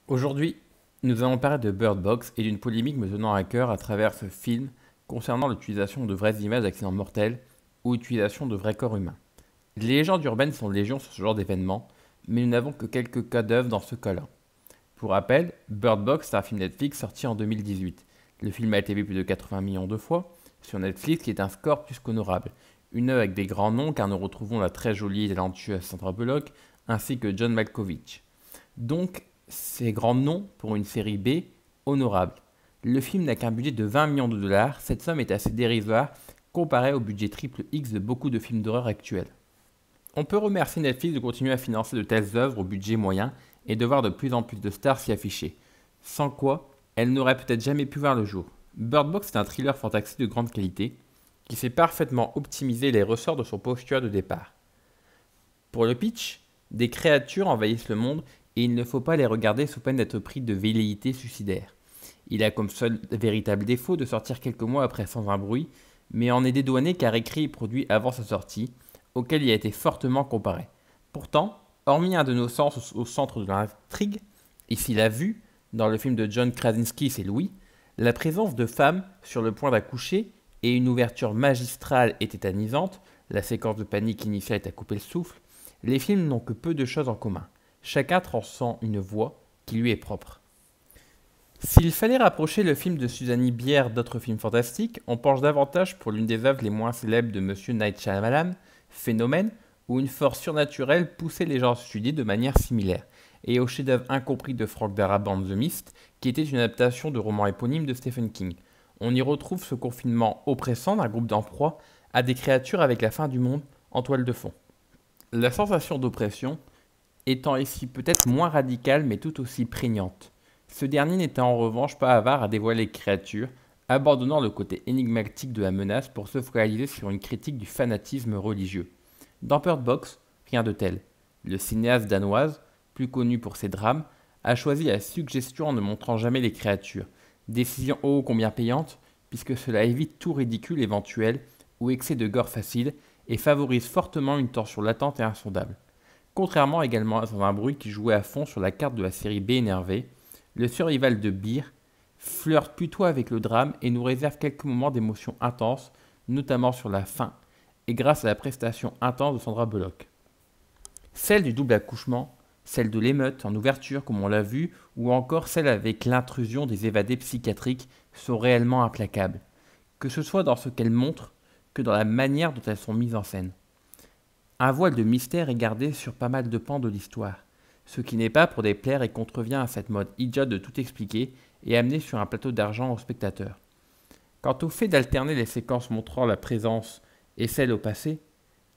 Aujourd'hui, nous allons parler de Bird Box et d'une polémique me tenant à cœur à travers ce film concernant l'utilisation de vraies images d'accidents mortels ou l'utilisation de vrais corps humains. Les légendes urbaines sont légion sur ce genre d'événement, mais nous n'avons que quelques cas d'œuvre dans ce cas-là. Pour rappel, Bird Box est un film Netflix sorti en 2018. Le film a été vu plus de 80 millions de fois sur Netflix, qui est un score plus qu'honorable. Une œuvre avec des grands noms, car nous retrouvons la très jolie et talentueuse Sandra Bullock, ainsi que John Malkovich. Donc, ces grands noms pour une série B honorable. Le film n'a qu'un budget de 20 millions de dollars, cette somme est assez dérisoire comparée au budget triple X de beaucoup de films d'horreur actuels. On peut remercier Netflix de continuer à financer de telles œuvres au budget moyen et de voir de plus en plus de stars s'y afficher, sans quoi elles n'auraient peut-être jamais pu voir le jour. Bird Box est un thriller fantastique de grande qualité qui sait parfaitement optimiser les ressorts de son postulat de départ. Pour le pitch, des créatures envahissent le monde et il ne faut pas les regarder sous peine d'être pris de velléités suicidaires. Il a comme seul véritable défaut de sortir quelques mois après sans un bruit, mais en est dédouané car écrit et produit avant sa sortie, auquel il a été fortement comparé. Pourtant, hormis un de nos sens au centre de l'intrigue, ici la vue, dans le film de John Krasinski c'est Louis, la présence de femmes sur le point d'accoucher et une ouverture magistrale et tétanisante, la séquence de panique initiale est à couper le souffle, les films n'ont que peu de choses en commun. Chacun transcend une voix qui lui est propre. S'il fallait rapprocher le film de Suzanne Bier d'autres films fantastiques, on penche davantage pour l'une des œuvres les moins célèbres de Monsieur Night Shyamalan, Phénomène, où une force surnaturelle poussait les gens à se suicider de manière similaire, et au chef-d'œuvre incompris de Frank Darabont The Mist, qui était une adaptation de roman éponyme de Stephen King. On y retrouve ce confinement oppressant d'un groupe d'emproie à des créatures avec la fin du monde en toile de fond. La sensation d'oppression étant ici peut-être moins radicale mais tout aussi prégnante. Ce dernier n'était en revanche pas avare à dévoiler les créatures, abandonnant le côté énigmatique de la menace pour se focaliser sur une critique du fanatisme religieux. Dans Bird Box, rien de tel. Le cinéaste danoise, plus connu pour ses drames, a choisi la suggestion en ne montrant jamais les créatures. Décision ô combien payante, puisque cela évite tout ridicule éventuel ou excès de gore facile et favorise fortement une tension latente et insondable. Contrairement également à un bruit qui jouait à fond sur la carte de la série B énervée, le survival de Beer flirte plutôt avec le drame et nous réserve quelques moments d'émotion intense, notamment sur la fin, et grâce à la prestation intense de Sandra Bullock. Celle du double accouchement, celle de l'émeute en ouverture comme on l'a vu, ou encore celle avec l'intrusion des évadés psychiatriques sont réellement implacables, que ce soit dans ce qu'elles montrent que dans la manière dont elles sont mises en scène. Un voile de mystère est gardé sur pas mal de pans de l'histoire, ce qui n'est pas pour déplaire et contrevient à cette mode idiote de tout expliquer et amener sur un plateau d'argent au spectateur. Quant au fait d'alterner les séquences montrant la présence et celles au passé,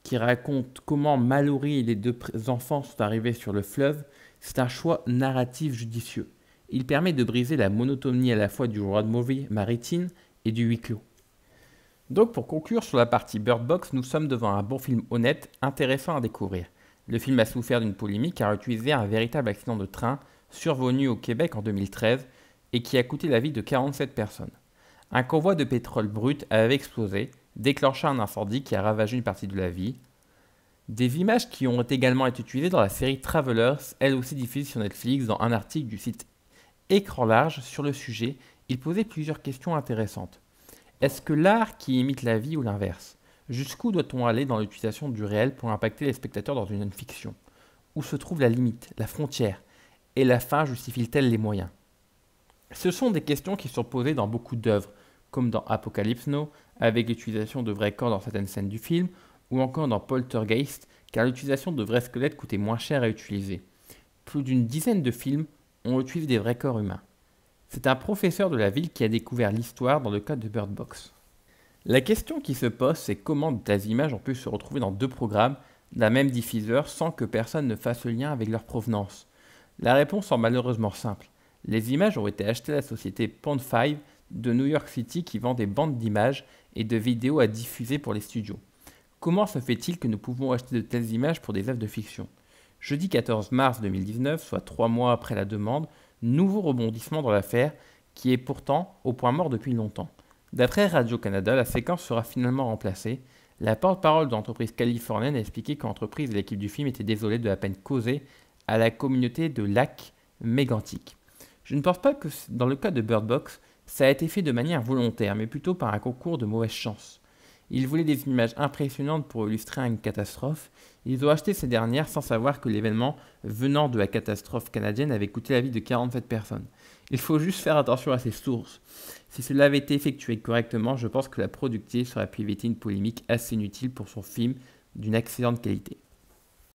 qui racontent comment Mallory et les deux enfants sont arrivés sur le fleuve, c'est un choix narratif judicieux. Il permet de briser la monotonie à la fois du road movie maritime et du huis clos. Donc pour conclure sur la partie Bird Box, nous sommes devant un bon film honnête, intéressant à découvrir. Le film a souffert d'une polémique car a utilisé un véritable accident de train survenu au Québec en 2013 et qui a coûté la vie de 47 personnes. Un convoi de pétrole brut avait explosé, déclenchant un incendie qui a ravagé une partie de la ville. Des images qui ont également été utilisées dans la série Travelers, elle aussi diffusée sur Netflix dans un article du site Écran Large sur le sujet, il posait plusieurs questions intéressantes. Est-ce que l'art qui imite la vie ou l'inverse? Jusqu'où doit-on aller dans l'utilisation du réel pour impacter les spectateurs dans une fiction? Où se trouve la limite, la frontière? Et la fin justifie-t-elle les moyens? Ce sont des questions qui sont posées dans beaucoup d'œuvres, comme dans Apocalypse Now, avec l'utilisation de vrais corps dans certaines scènes du film, ou encore dans Poltergeist, car l'utilisation de vrais squelettes coûtait moins cher à utiliser. Plus d'une dizaine de films ont utilisé des vrais corps humains. C'est un professeur de la ville qui a découvert l'histoire dans le cadre de Bird Box. La question qui se pose, c'est comment de telles images ont pu se retrouver dans deux programmes d'un même diffuseur sans que personne ne fasse le lien avec leur provenance. La réponse est malheureusement simple. Les images ont été achetées à la société Pond5 de New York City qui vend des bandes d'images et de vidéos à diffuser pour les studios. Comment se fait-il que nous pouvons acheter de telles images pour des œuvres de fiction? Jeudi 14 mars 2019, soit 3 mois après la demande, nouveau rebondissement dans l'affaire qui est pourtant au point mort depuis longtemps. D'après Radio-Canada, la séquence sera finalement remplacée. La porte-parole de l'entreprise californienne a expliqué que l'entreprise et l'équipe du film étaient désolés de la peine causée à la communauté de lacs mégantiques. Je ne pense pas que dans le cas de Bird Box, ça a été fait de manière volontaire, mais plutôt par un concours de mauvaise chance. Ils voulaient des images impressionnantes pour illustrer une catastrophe. Ils ont acheté ces dernières sans savoir que l'événement venant de la catastrophe canadienne avait coûté la vie de 47 personnes. Il faut juste faire attention à ces sources. Si cela avait été effectué correctement, je pense que la productrice aurait pu éviter une polémique assez inutile pour son film d'une excellente qualité.